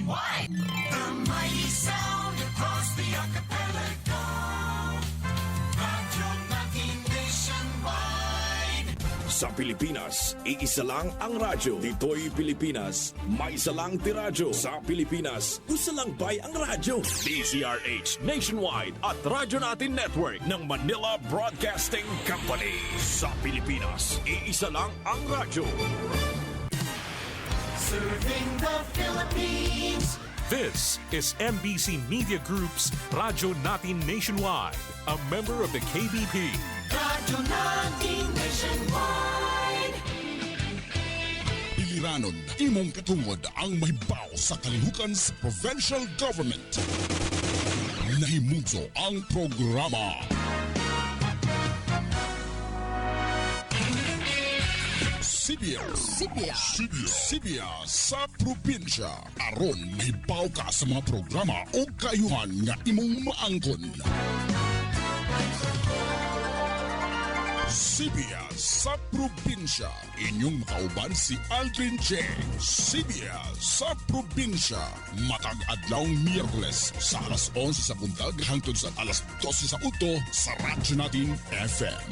nationwide. The mighty sound across the archipelago. Radyo natin nationwide. Sa Pilipinas, iisa lang ang radyo. Dito'y Pilipinas, may isa lang tiradyo. Sa Pilipinas, isa lang bay ang radyo. DZRH Nationwide at Radyo Natin Network ng Manila Broadcasting Company. Sa Pilipinas, iisa lang ang radyo. Serving the Philippines. This is MBC Media Group's Radyo Natin Nationwide, a member of the KBP. Radyo natin nationwide. Piliranon, imong katungod ang mahibaw sa kalihukan sa provincial government. Nahimugso ang programa. Sibya sa probinsya. Aron mahibaw ka sa mga programa o kayuhan nga imong maangkon. Sibya sa probinsya. Inyong makauban si Aldrin Che. Sibya sa probinsya. Matag adlawng Miyerkules sa alas 11 sa buntag hangtod sa alas 12 sa uto sa Radyo Natin FM.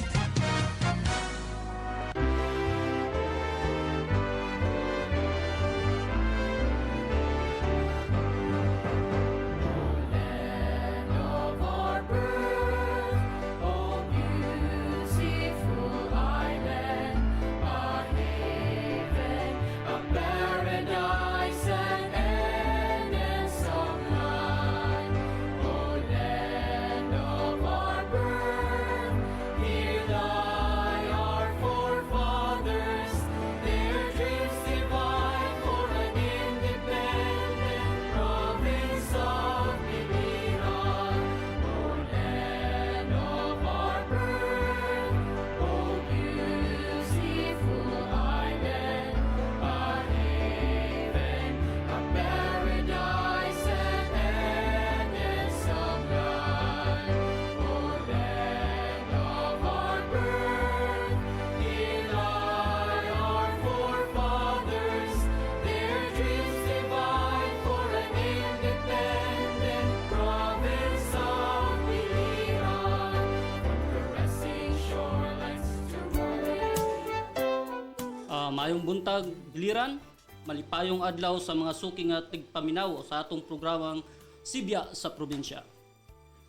Maayong buntag, biliran, malipayong adlaw sa mga suking at tigpaminaw sa atong programang Sibya sa Probinsya.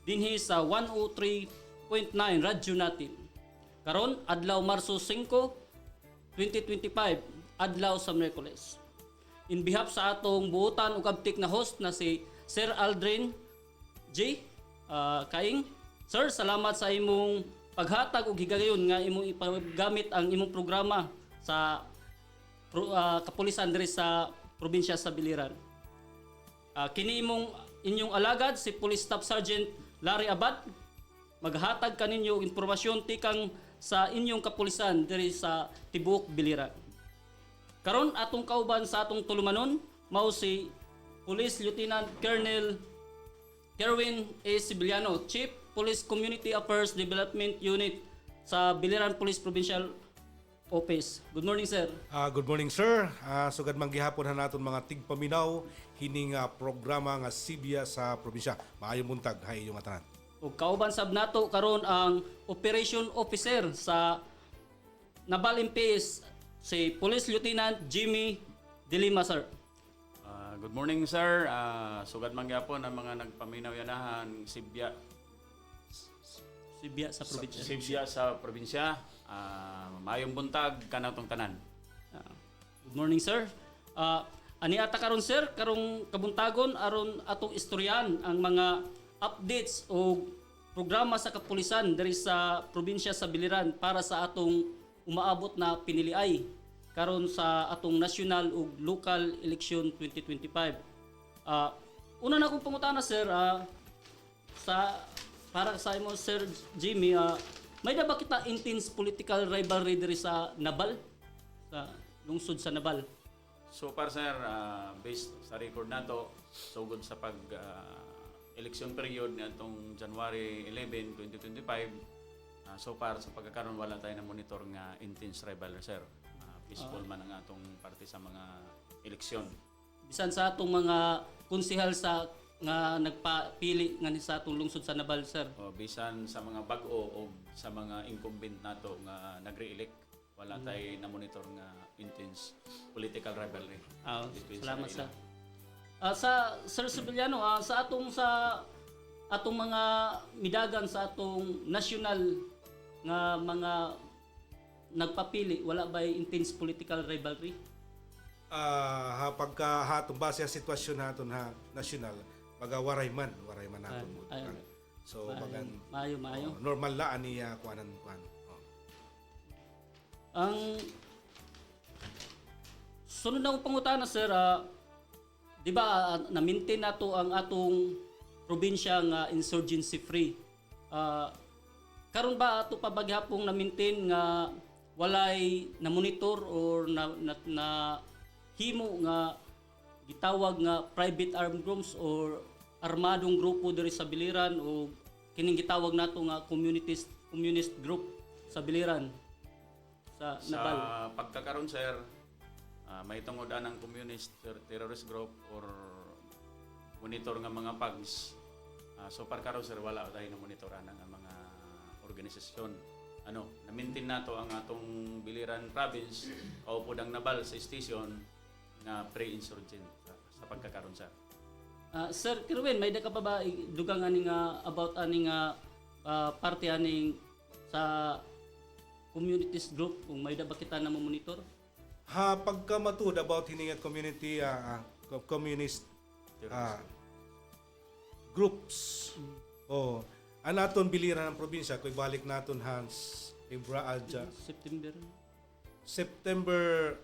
Dinhi sa 103.9 Radyo Natin. Karon adlaw Marso 5, 2025, adlaw sa Miyerkules. In behalf sa atong buotan ug abtik na host na si Sir Aldrin J. Kaing. Sir, salamat sa imong paghatag ug higayon nga imong ipagamit ang imong programa sa kapulisan diri sa probinsya sa Biliran. Kini inyong alagad si Police Staff Sergeant Larry Abad maghatag kaninyo og impormasyon tikang sa inyong kapulisan diri sa tibuok Biliran. Karon atong kauban sa atong tulumanon mao si Police Lieutenant Colonel Kerwin A. Sibiliano, Chief Police Community Affairs Development Unit sa Biliran Police Provincial Office. Good morning, sir. Good morning, sir. Sugad manggihapon ha naton mga tigpaminaw hining programa nga Sibya sa probinsya. Maayong buntag hay inyong tanan. Ug kauban sab nato karon ang Operation Officer sa Naval MPS si Police Lieutenant Jimmy Dilima, sir. Good morning, sir. Sugad mangyapon ang mga nagpaminaw yanahan Sibya sa probinsya. Sibya sa probinsya. Mayong buntag kanatong tanan. Good morning, sir. Ani ata karon, sir, karong kabuntagon aron atong istoryan ang mga updates o programa sa kapulisan diri sa probinsya sa Biliran para sa atong umaabot na piniliay karon sa atong national ug local election 2025. Una na akong pangutana, sir, para sa imo, Sir Jimmy, may na ba kita intense political rivalry diri sa Nabal? Sa lungsod sa Nabal? So para sir, based sa record nato, sugod sa pag election period nitong January 11, 2025, so far sa pagkakaroon wala tayo na monitor nga intense rivalry, sir. Peaceful man ang atong parte sa mga eleksyon. Bisan sa atong mga konsehal sa nga nagpapili nga ni sa atong lungsod sa Nabal, sir. O bisan sa mga bag-o o sa mga incumbent nato nga nagre-elect, wala tay na monitor nga intense political rivalry. Between Salamat, sa sir. Sa Sir Sibiliano, sa atong mga midagan sa atong national nga mga nagpapili, wala ba intense political rivalry? Pagka hatong base sa sitwasyon naton ha national, baga waray man naton mo. Ay, So bagan Maayo. normal la ani kuanan. Ang sunod na pangutana, sir, di ba na-maintain nato ang atong probinsya nga insurgency free. Karon ba ato pa bagyapong na-maintain nga walay na monitor or na himo nga gitawag nga private armed groups or armadong grupo diri sa Biliran o kining gitawag nato nga communist group sa Biliran sa Nabal? Sa pagkakaroon, sir, may tungodan ng communist terrorist group or monitor nga mga PAGs. So pagkaroon, sir, wala tayo na monitoran ng mga organisasyon. Na-maintain nato ang atong Biliran province o pudang Nabal sa station na pre-insurgent sa pagkakaroon, sir. Sir Kirwin, may da ka pa ba dugang ani nga about ani nga parte aning sa communities group kung may da ba kita na monitor? Pagka matud about hiningat community communist groups. Anaton Biliran ng probinsya kung balik naton Hans September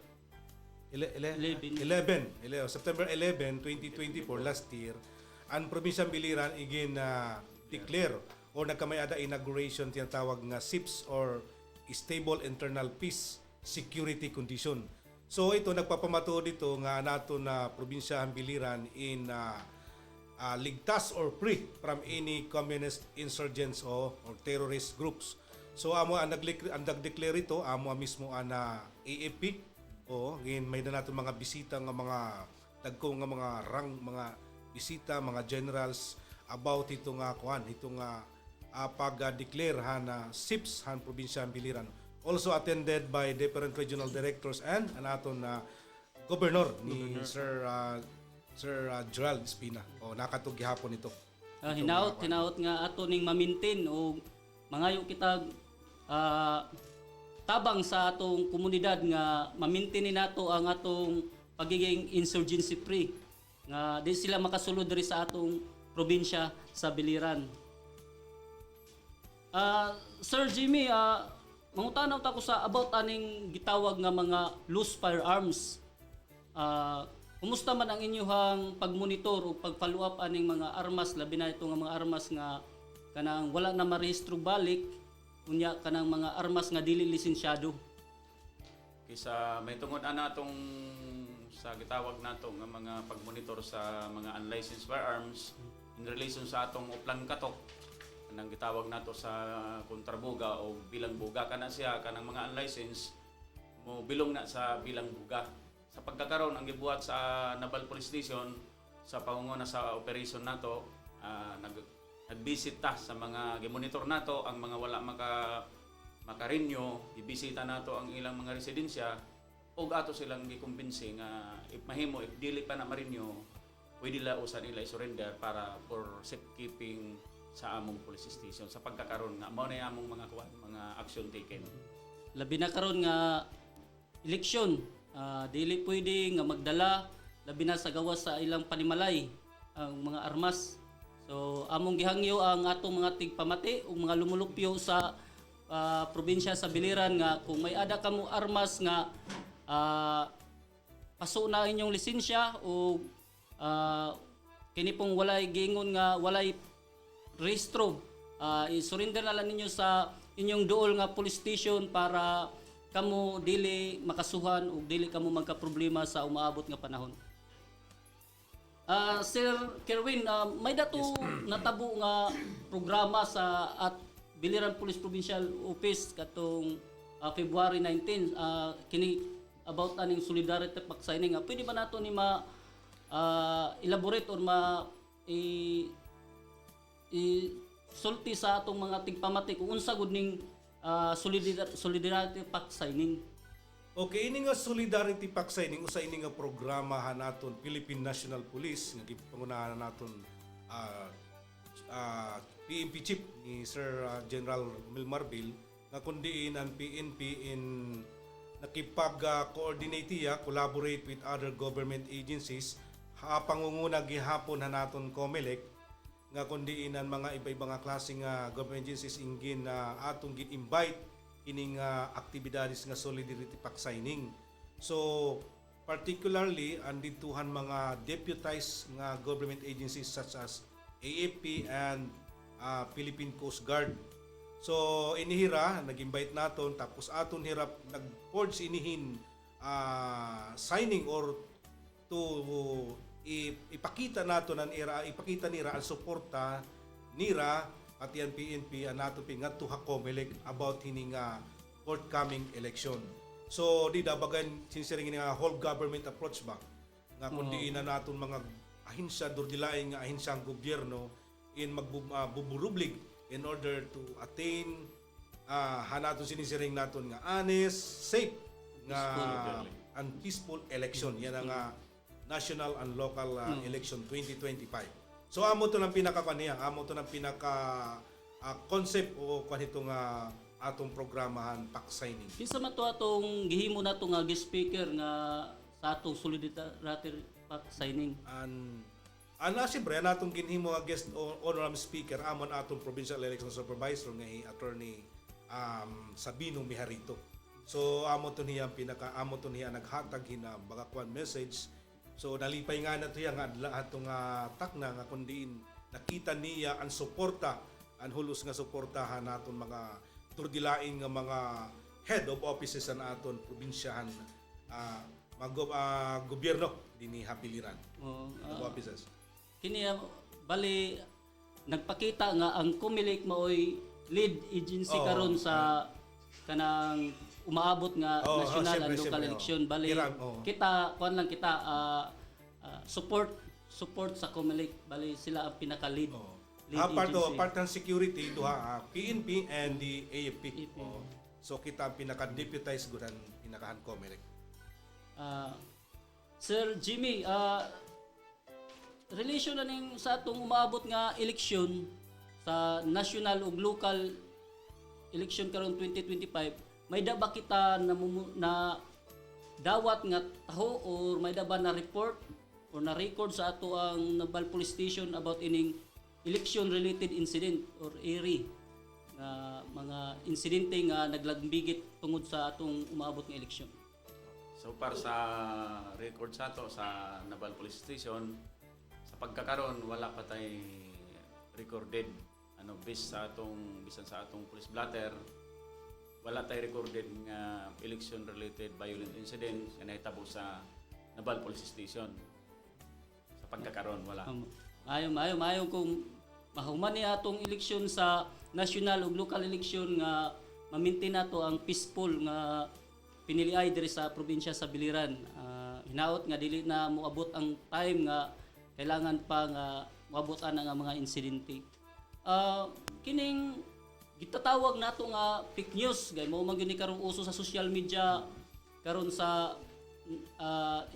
11, September 11, 2024 last year, ang Probinsyang Biliran igin declare o nagkamayada inauguration tinatawag nga SIPS or Stable Internal Peace Security Condition. So ito nagpapamato dito nga nato na Probinsyang Biliran in ligtas or free from any communist insurgents or terrorist groups. So amo ang nag-declare ito, amo mismo ang AFP. May na natin mga bisita nga mga dagko nga mga mga bisita, mga generals about ito nga pag-declare na SIPS han Probinsyang Biliran. Also attended by different regional directors and anaton na governor ni Sir Gerald Espina. Nakatug gihapon ito. Hinaut nga ato ning ma-maintain o mangayo kita tabang sa atong komunidad nga ma-maintain nato ang atong pagiging insurgency free nga di sila makasulod diri sa atong probinsya sa Biliran. Sir Jimmy, mangutanaw ta ko sa about aning gitawag nga mga loose firearms. Kumusta man ang inyong pagmonitor o pag-follow up aning mga armas, labi na ito nga mga armas nga kanang wala na marehistro balik, unya kanang mga armas nga dili lisensyado? Kisa may tungod natong sa gitawag nato nga mga pagmonitor sa mga unlicensed firearms in relation sa atong uplang katok, kanang gitawag nato sa kontrabuga o bilang buga kana siya kanang mga unlicensed mo bilong na sa bilang buga. Sa pagkakaroon ang gibuhat sa Nabal Police Station sa pangunguna sa operation nato, nag-visit ta sa mga gimonitor nato ang mga wala makarinyo, ibisita nato ang ilang mga residensya ug ato silang gikumbinsi nga if mahimo if dili pa na marinyo pwede la usan nila i-surrender para for safekeeping sa among police station sa pagkakaroon nga mao na among mga action taken. Labi na karon nga eleksyon, dili pwede nga magdala labi na sa gawas sa ilang panimalay ang mga armas. So among gihangyo ang atong mga tigpamati ug mga lumulupyo sa probinsya sa Biliran nga kung may ada kamo armas nga paso na inyong lisensya o kini pong walay gingon nga walay rehistro, i-surrender na lang ninyo sa inyong duol nga police station para kamo dili makasuhan o dili kamo magka-problema sa umaabot nga panahon. Sir Kerwin, may dato natabo nga programa sa at Biliran Police Provincial Office katong February 19 kini about aning solidarity pack signing. Pwede ba nato ni elaborate or sulti sa atong mga tigpamati kung unsa gud ning solidarity pact signing. Okay, ini nga Solidarity Pact signing usa ini nga programahan naton Philippine National Police nga gipangunahan naton PNP chief ni Sir General Milmar Bill nga kundiin ang PNP in nakipag-coordinate collaborate with other government agencies pangunguna gihapon na naton COMELEC nga kundiin ang mga iba-ibang nga klaseng government agencies ingin atong gin-invite ining aktibidades nga Solidarity Pact signing. So particularly andituhan mga deputized nga government agencies such as AFP and Philippine Coast Guard. So inihira nag-invite naton tapos aton hirap nag-forge inihin signing or to ipakita naton ang ipakita nira ang suporta nira at yan PNP nato pingadto ha COMELEC about hining forthcoming election. So di dabagan sinsiring nga whole government approach ba nga kundi na naton mga ahinsya durdilaing nga ahinsya ang gobyerno in magbuburublig in order to attain hanaton sinisiring naton nga honest, safe nga and peaceful election. Yan ang national and local election 2025. So amo to ng pinaka-kaniya, amo to ng pinaka-concept o kanito nga atong programahan pact signing. Kinsa man to atong gihimo nato nga guest speaker nga sa atong Solidarity Pact signing? Siyempre, natong ginhimo nga guest honorable speaker amon atong provincial election supervisor nga attorney Sabino Mijarito. So amo to niya naghatag hina bagakuan message. So nalipay nga na ito nga atong takna nga kundiin nakita niya ang suporta, ang hulos nga suportahan naton mga turdilaing nga mga head of offices sa aton probinsyahan gobyerno dinhi Hapiliran. Of offices. Kini bali nagpakita nga ang COMELEC maoy lead agency karon sa kanang umaabot nga national and local election. Bali kita kuan lang kita support sa COMELEC. Bali sila ang pinaka-lead agency. Part ng security duha PNP and the AFP. So kita ang pinaka-deputized gudan pinakahan COMELEC. Sir Jimmy, relation na ning sa atong umaabot nga eleksyon sa national ug local election karon 2025, may daba kita na dawat nga taho or may daba na report or na record sa ato ang Nabal Police Station about ining election related incident or ERI nga mga insidente nga naglagbigit tungod sa atong umaabot nga eleksyon. So para sa record sa ato sa Nabal Police Station, sa pagkakaroon wala pa tay recorded based sa atong bisan sa atong police blotter, wala tay recorded nga election related violent incident nga nahitabo sa Nabal Police Station. Sa pagkakaroon wala. Maayo kung mahuman ni atong eleksyon sa national ug local election nga ma-maintain nato ang peaceful nga piniliay diri sa probinsya sa Biliran. Hinaot nga dili na moabot ang time nga kailangan pa nga moabotan nga mga insidente. Kining gitatawag nato nga fake news gay mao man gyud ni karong uso sa social media karon sa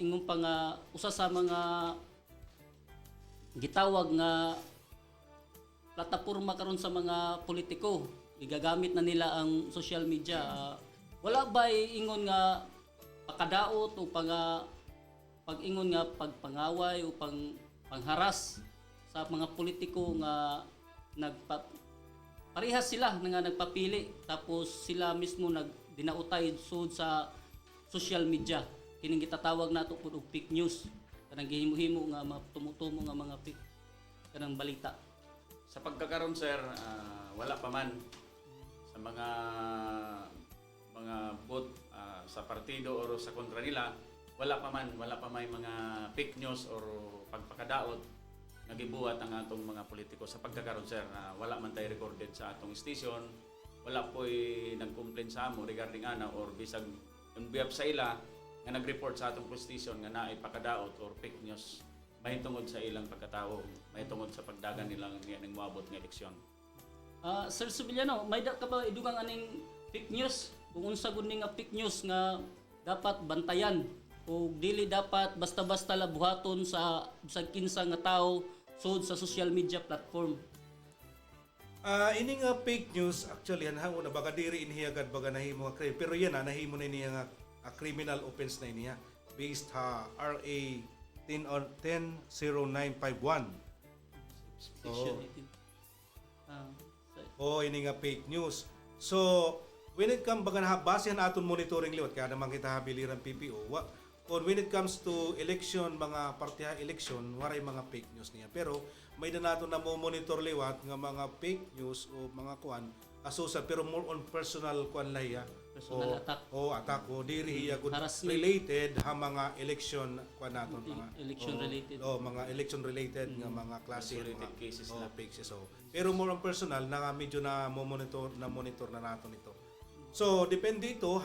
ingong pa nga usa sa mga gitawag nga plataporma karon sa mga politiko. Gigagamit na nila ang social media. Wala ba ingon nga pakadaot o pag-ingon nga pagpangaway o pangharas sa mga politiko nga parehas sila nga nagpapili tapos sila mismo nagdinautay sud sa social media. Kining gitatawag nato pud og fake news. Kanang gihimo-himo nga tumutumo nga mga fake kanang balita. Sa pagkakaroon sir, wala pa man sa mga bot sa partido o sa kontra nila, wala pa may mga fake news or pagpakadaot nagibuhat ang atong mga politiko. Sa pagkakaroon sir, wala man tayo recorded sa atong station, wala po'y nag-complain sa amo regarding ana or bisag yung biyap sa ila nga nag-report sa atong police station nga naay pakadaot or fake news may tungod sa ilang pagkatao, may tungod sa pagdagan nilang ng moabot nga eleksyon. Sir Subiliano, may da ka ba idugang aning fake news? Kung unsa gud nga fake news nga dapat bantayan o dili dapat basta-basta labuhaton sa kinsa nga tawo sud sa social media platform. Ini nga fake news actually hango na baga diri inhiyagad baga nahimo nga crime pero yan nahimo na niya nga criminal offense na niya based RA 100951. Fiction. Ini nga fake news. So when it comes baga base na aton monitoring liwat kaya naman kita habiliran PPO when it comes to election mga partiha election waray mga fake news niya pero may na nato na mo monitor liwat nga mga fake news o mga kuan asusa pero more on personal kuan lahiya Personal attack. attack o diri hiya gud Harassment. related ha mga election kuan naton mga Election related. mga election related nga mga klase Isolated mga cases na. cases pero more on personal na medyo na monitor na nato nito. So depende ito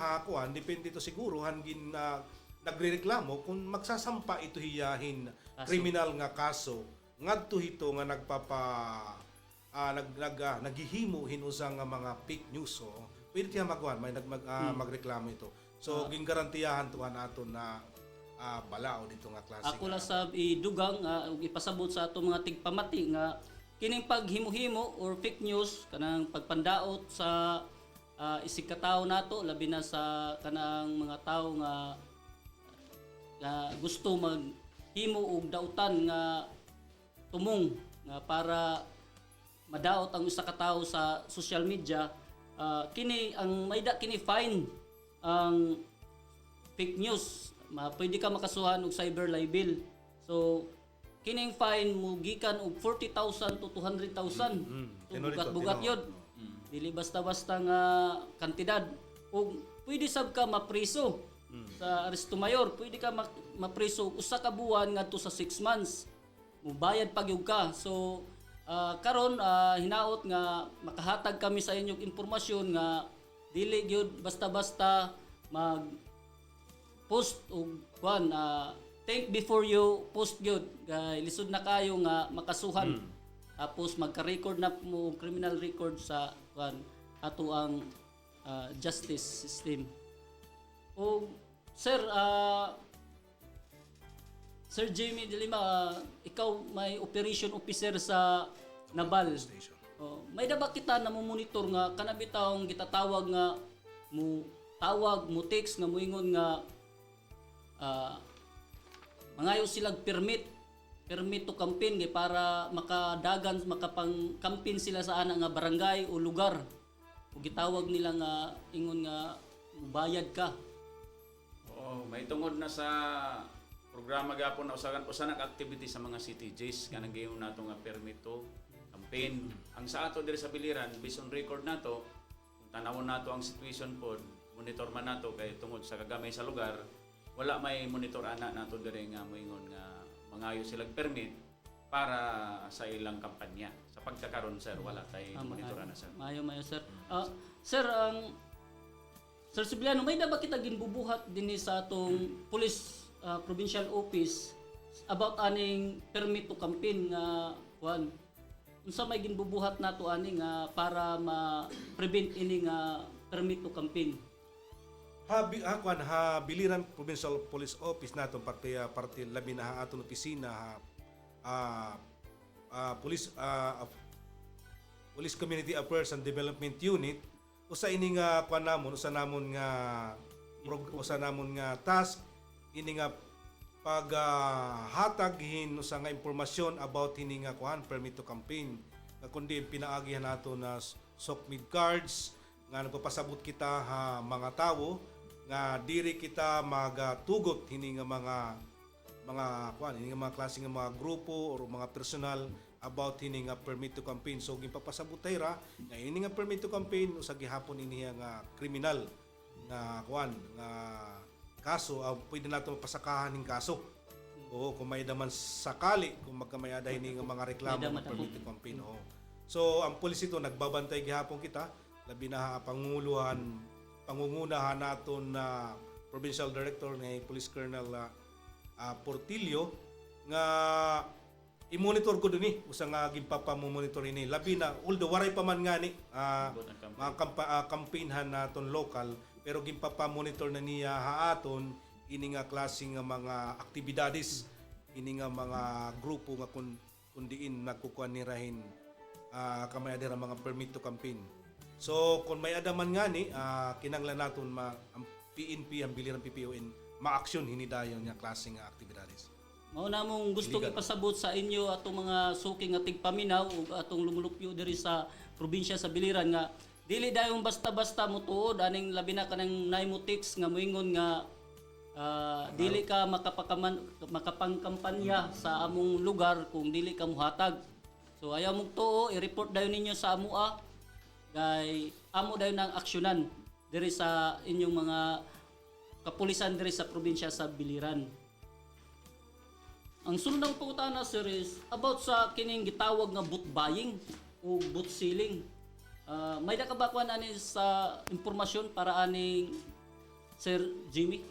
depende ito siguro hangin na nagrereklamo kung magsasampa ito hiyahin kriminal nga kaso ngadto hito nga naghihimo hinusa nga mga fake news so pwede tiya may magreklamo ito. So gingarantiyahan tuhan aton na balao dito nga klase. Ako lang sa idugang ug ipasabot sa ato mga tigpamati nga kining paghimo-himo or fake news kanang pagpandaot sa isig katawo nato labi na sa kanang mga tawo nga gusto maghimo og dautan nga tumong nga para madaot ang usa ka tawo sa social media kini ang mayda kini fine ang fake news pwede ka makasuhan og cyber libel so kining fine mo gikan og 40,000 to 200,000 so bugat-bugat yun dili basta-basta nga kantidad ug pwede sab ka mapriso sa aresto mayor pwede ka mapriso usa ka buwan ngadto sa 6 months mubayad pagyud ka so karon hinaot nga makahatag kami sa inyong impormasyon nga dili gyud basta-basta mag post og kuan think before you post gyud kay lisod na kayo nga makasuhan tapos magka-record na mo criminal record sa kuan ato ang justice system. O sir Sir Jamie De Lima, ikaw may operation officer sa Nabal. May ba kita na mo monitor nga kanabitawng gitatawag nga mo tawag mo text nga moingon nga mangayo silang permit to campaign kay para makadagan makapang-campaign sila sa ana nga barangay o lugar. O gitawag nila nga ingon nga bayad ka. Oo, may tungod na sa programa gapon na usanang activity sa mga CTJs nga nagayong nato nga permit to campaign. Ang sa ato diri sa biliran based on record nato, kung tanawon nato ang situation pod, monitor man nato kay tungod sa kagamay sa lugar, wala may monitor ana nato diri nga moingon nga mangayo silang permit para sa ilang kampanya. Sa pagkakaron sir, wala tay monitor ana sir. Mayo sir. Sir Sir Subiliano, may na ba kita ginbubuhat dinhi sa atong police provincial office about aning permit to campaign nga kuan? Unsa may ginbubuhat nato ani nga para ma-prevent ini nga permit to campaign? Biliran Provincial Police Office naton parte labi na aton opisina Police Community Affairs and Development Unit usa ini nga kuan namon usa namon nga task ini nga paghatag usa nga impormasyon about ini nga kuan permit to campaign kundi pinaagihan nato na SOCMED cards nga nagpapasabot kita mga tawo nga diri kita magatugot hini nga mga kuan hini nga mga klase nga mga grupo or mga personal about hini nga permit to campaign so gipapasabot ra nga hini nga permit to campaign usa gihapon ini nga kriminal nga kuan nga kaso pwede nato mapasakahan ning kaso o kung may daman sakali kung magkamayada hini nga mga reklamo ng permit to campaign so ang pulis ito nagbabantay gihapon kita labi na pangungunahan naton na provincial director ni Police Colonel Portillo nga i-monitor ko dun usa nga ginpapamonitor ini labi na although waray pa man ngani mga campaignhan naton local pero ginpapamonitor na niya haaton ini nga klase nga mga aktibidades ini nga mga grupo nga kundiin nagkukuan nirahin kamay adira mga permit to campaign. So kung may adaman ngani kinanglan naton ang PNP ang biliran PPON ma-action hinidayon nga klase nga aktibidades. Mao na mong gustong ipasabot sa inyo atong mga suki nga tigpaminaw ug atong lumulupyo diri sa probinsya sa Biliran nga dili dayon basta-basta mo tuod aning labi na kanang naimutics nga moingon nga dili ka makapangkampanya sa among lugar kung dili ka muhatag. So ayaw mong tuo i-report dayon ninyo sa amoa kay amo dayon ang aksyonan diri sa inyong mga kapulisan diri sa probinsya sa Biliran. Ang sunod ng pangutana sir is about sa kining gitawag nga boot buying o boot selling. May nakabakuan ani sa impormasyon para aning Sir Jimmy?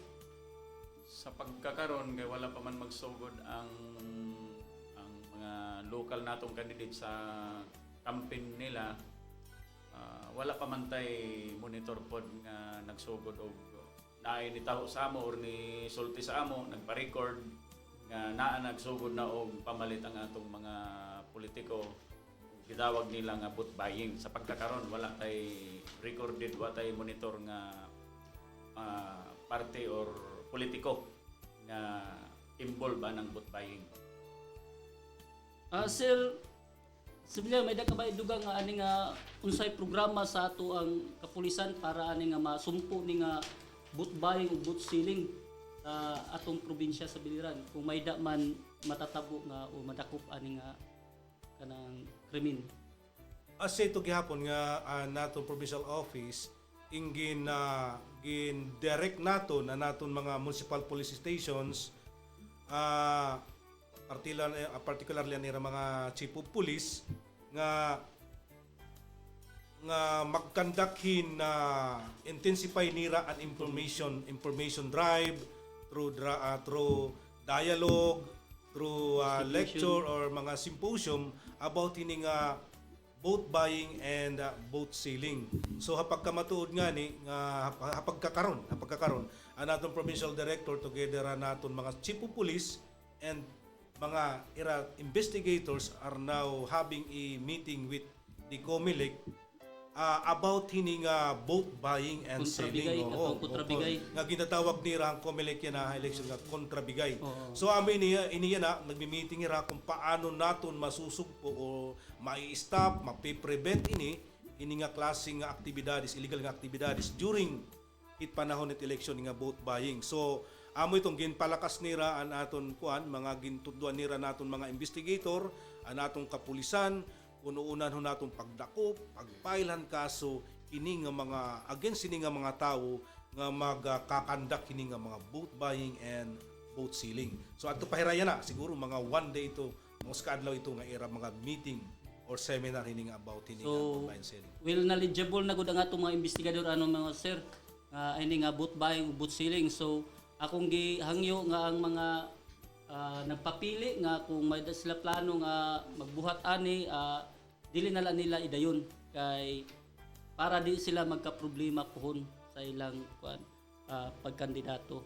Sa pagkakaroon kay wala pa man magsugod ang mga local natong candidate sa campaign nila, wala pa man tay monitor pod nga nagsugod og naay ni taho sa amo or ni sulti sa amo nagpa-record nga naa nagsugod na og pamalit ang atong mga politiko. Gitawag nila nga boot buying. Sa pagkakaroon wala tay recorded, wala tay monitor nga parte or politiko nga involved ba ng boot buying. Sir, Sibilya, may ka ba idugang nga ani nga unsay programa sa ato ang kapulisan para ani nga masumpo ni nga boot buying o boot selling atong probinsya sa Biliran kung may da man matatabo nga o madakop ani nga kanang krimen. As ito gihapon nga nato provincial office ingin direct nato na naton mga municipal police stations particularly nira mga chief of police nga magkandakhin na intensify nira an information drive through dialogue, through lecture or mga symposium about ini nga boat buying and boat selling. So hapag kamatuod nga ni hapag kakaron ang naton provincial director together naton mga chief of police and mga investigators are now having a meeting with the COMELEC about hining boat buying and selling. Kontrabigay. Nga ginatawag nila ang COMELEC yan na election nga kontrabigay. So amin iniya na nagmi-meeting ira kung paano naton masusugpo o mai-stop, mapi-prevent ini nga klaseng nga aktibidades, illegal nga aktibidades during hit panahon ng election nga boat buying. So amo itong ginpalakas nira an aton mga gintudluan nira naton mga investigator, an atong kapulisan, uno-unan ho natong pagdakop, pagpailan kaso ini nga mga against ini nga mga tao nga magkakandak ini nga mga boat buying and boat selling. So adto pahirayan na siguro mga one day ito, mga skadlaw ito nga era mga meeting or seminar ini nga about ini nga boat buying and selling. Well knowledgeable na gud ang atong mga investigador mga sir ini nga boat buying o boat selling. So akong gihangyo nga ang mga nagpapili nga kung may sila plano nga magbuhat ani dili na lang nila idayon kay para di sila magka-problema pohon sa ilang pagkandidato.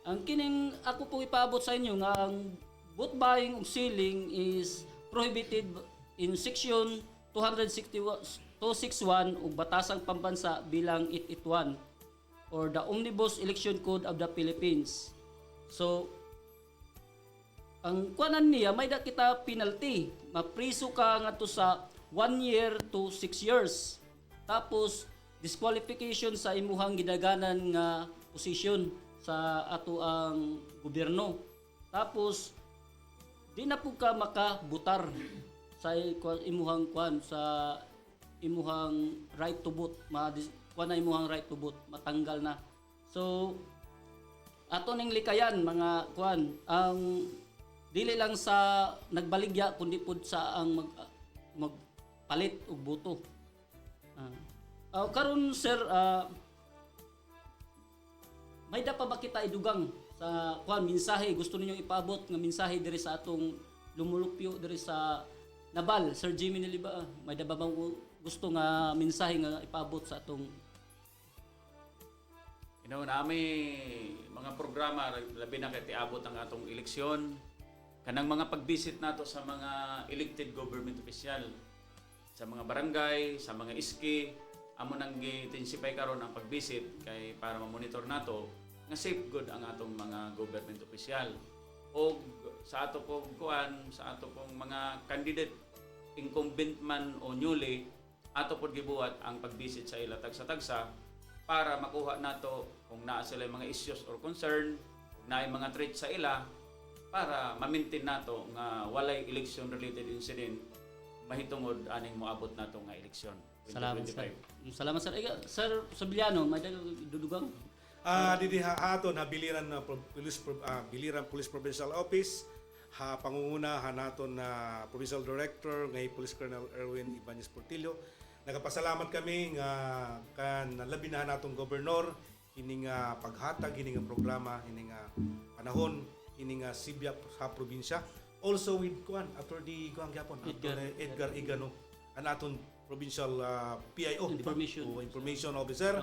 Ang kining ako po ipaabot sa inyo nga ang boat buying ug selling is prohibited in section 261 ug Batasang Pambansa bilang 881 or the Omnibus Election Code of the Philippines. So ang kuanan niya may da kita penalty, mapriso ka ngadto sa 1 year to 6 years. Tapos disqualification sa imuhang gidaganan nga posisyon sa ato ang gobyerno. Tapos di na pud ka makabutar sa imuhang sa imuhang right to vote, na imuhang right to vote matanggal na. So ato ning likayan mga ang dili lang sa nagbaligya kundi pud sa ang magpalit og boto. Karon sir may da pa ba kita idugang sa kuan mensahe gusto ninyong ipaabot nga mensahe diri sa atong lumulupyo diri sa Nabal, Sir Jimmy Niliba, may dababang gusto nga mensahe nga ipaabot sa atong Nami mga programa labi na kay tiabot ang atong eleksyon kanang mga pagbisit nato sa mga elected government official sa mga barangay, sa mga iski, amo nang gi-intensify karon ang pagbisit kay para ma-monitor nato nga safe good ang atong mga government official. O sa ato pong kuan, sa ato pong mga candidate incumbent man o newly, ato pod gibuhat ang pagbisit sa ila tagsa-tagsa para makuha nato kung naa sila mga issues or concern, kung naay mga threat sa ila para ma-maintain nato nga walay election related incident mahitungod aning moabot nato nga eleksyon. salamat sir. Salamat sir. Sir Sobiliano, may dudugang. Didi aton ha biliran na biliran Police Provincial Office ha pangunguna ha naton na Provincial Director ngay Police Colonel Erwin Ibanez Portillo. Nagapasalamat kami nga kan labi na natong gobernador ini nga paghatag ini nga programa ini nga panahon ini nga Sibya sa probinsya. Also with Attorney gyapon Edgar Igano an aton provincial PIO information officer.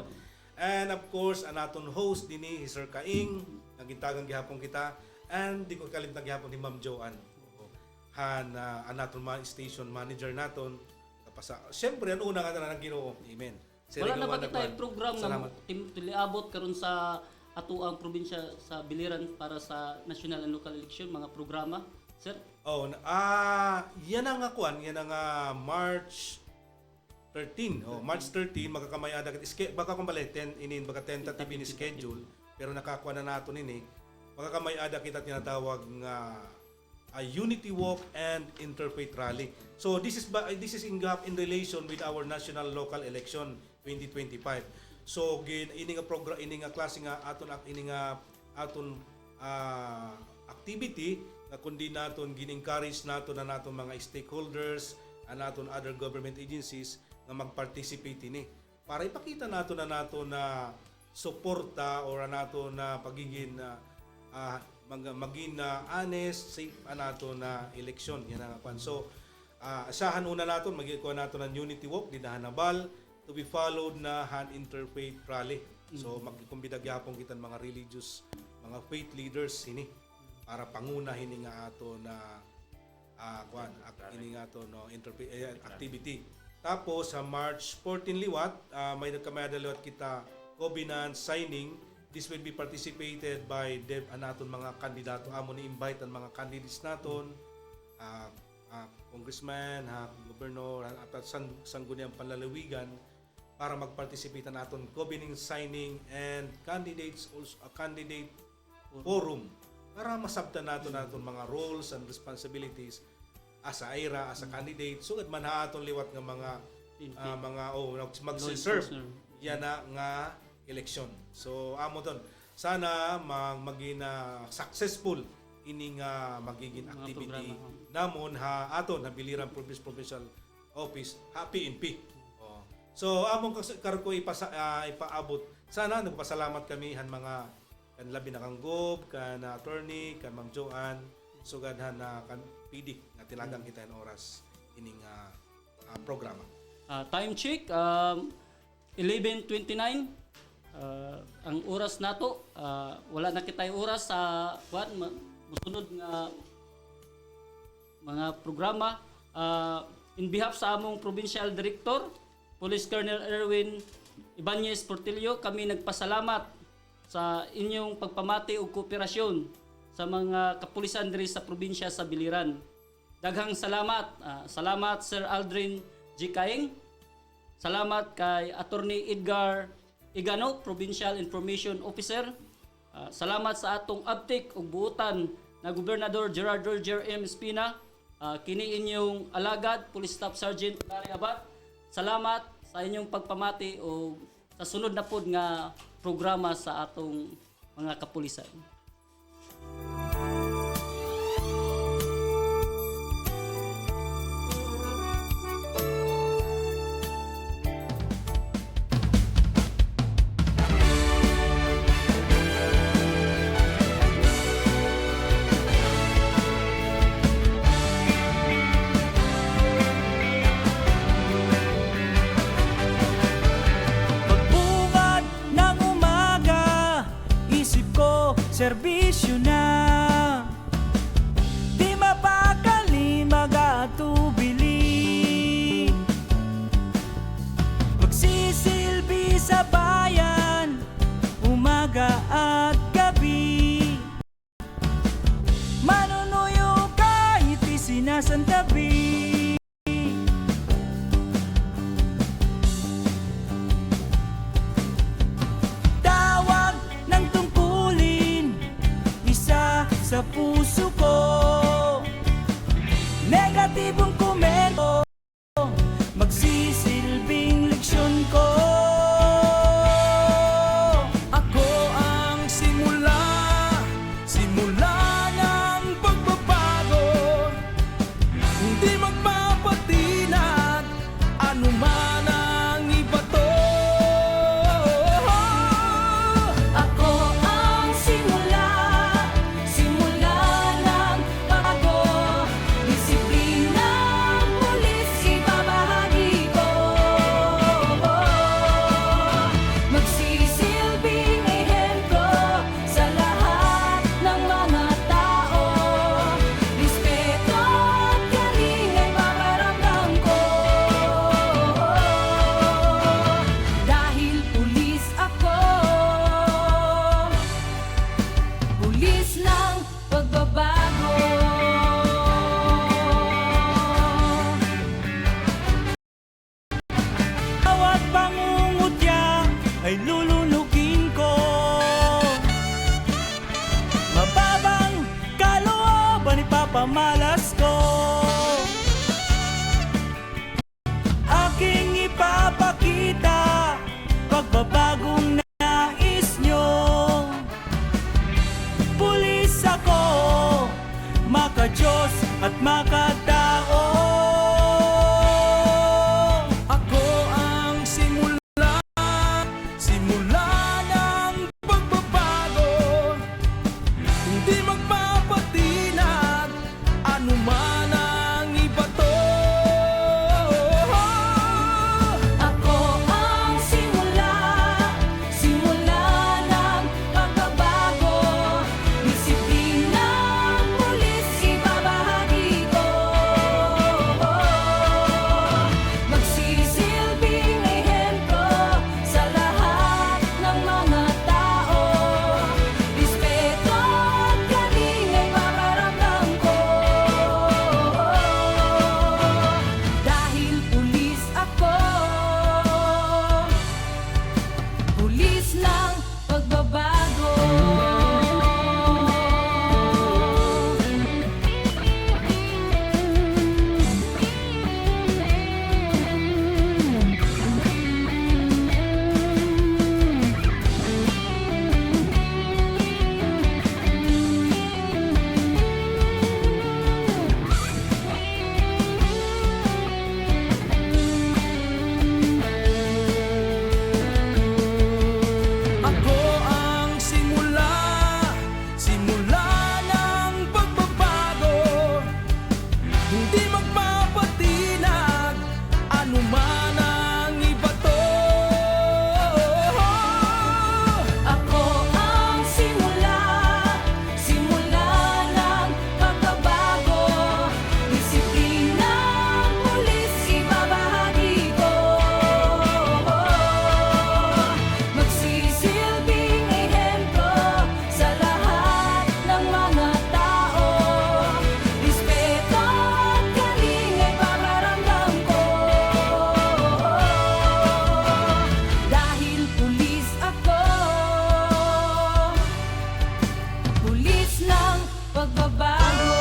And of course, an aton host dinhi Sir Kaing, nagintagang gihapon kita, and di ko kalimtan gihapon ni Ma'am Joanne. Han an aton station manager naton. Siyempre, ang una nga na Ginoo. Amen. Wala na ba tayo program nga tiliabot karon sa ato ang probinsya sa Biliran para sa national and local election, mga programa, sir? Yan ang kuan, yan ang March 13. March 13 magkakamayada kat baka kung bali 10 inin baka tentative ni schedule pero nakakuha na nato nini magkakamayada kita tinatawag nga a unity walk and interfaith rally. So this is in relation with our national local election 2025. So ini nga program ini nga klase nga aton activity na kundi naton gin-encourage naton na naton mga stakeholders and naton other government agencies nga mag-participate ini para ipakita nato na suporta or nato na pagiging maging honest, safe nato na election yan ang kwan. So asahan una nato magikuha nato ng unity walk di Nabal to be followed na hand interfaith rally. So magkumbida gyapon kita mga religious mga faith leaders ini para panguna hini nga ato na ini nga ato no interfaith activity. Tapos sa March 14 liwat, may nagkamayada liwat kita covenant signing. This will be participated by naton mga kandidato. Amo ni invite ang mga candidates naton, congressman, governor, at sangguniang panlalawigan para mag-participate naton covenant signing and candidates also a candidate forum para masabtan naton mga roles and responsibilities as a IRA, as a candidate, so man aton liwat nga mga mag-serve yan nga election. So amo ton sana maging successful ini nga magiging activity namon aton na Biliran Provincial Office PNP. So among karko ipaabot sana nagpasalamat kami han mga kan labi na kang Gob, kan attorney, kan Ma'am Joanne, sugadhan na kan PD nga tilagang kita en oras ining programa. Time check 11:29. Ang oras nato wala na kitay oras sa musunod nga mga programa. In behalf sa among Provincial Director Police Colonel Erwin Ibanez Portillo, kami nagpasalamat sa inyong pagpamati ug kooperasyon sa mga kapulisan diri sa probinsya sa Biliran. Daghang salamat. Salamat Sir Aldrin G. Kaing. Salamat kay Attorney Edgar Igano, Provincial Information Officer. Salamat sa atong uptik ug buutan na Gobernador Gerard Roger M. Espina. Kini inyong alagad, Police Staff Sergeant Larry Abad. Salamat sa inyong pagpamati o sa sunod na pod nga programa sa atong mga kapulisan. sinasantabi. Tawag ng tungkulin, isa sa puso ko. Negatibong komento, magsisilbing leksyon ko. Ako ang simula ng pagbabago. Hindi magpapatinag, anuman ang ibato. Ako ang simula ng pagbabago. Disiplinang pulis ibabahagi ko. Magsisilbing ehemplo sa lahat ng mga tao. Respeto at galing ay paparamdam ko. Dahil pulis ako, pulis ng pagbabago. Bawat pangungutya ay lulunugin ko. Mababang kalooban ipapamalas ko. Aking ipapakita pagbabagong nais nyo. Pulis ako, maka-Diyos at makatao. Ako ang simula ng pagbabago. Hindi magpapatinag, anuman ang ibato. Ako ang simula ng pagbabago. Disiplinang pulis ibabahagi ko. Magsisilbing ehemplo sa lahat ng mga tao. Respeto at galing ay paparamdam ko. Dahil pulis ako, pulis ng pagbabago. Ako ang simula ng pagbabago. Hindi magpapatinag, anuman ang ibato. Ako ang simula ng pagbabago. Disiplinang pulis ibabahagi ko. Magsisilbing ehemplo sa lahat ng mga tao. Respeto at galing ay paparamdam ko. Dahil pulis ako, pulis ng pagbabago.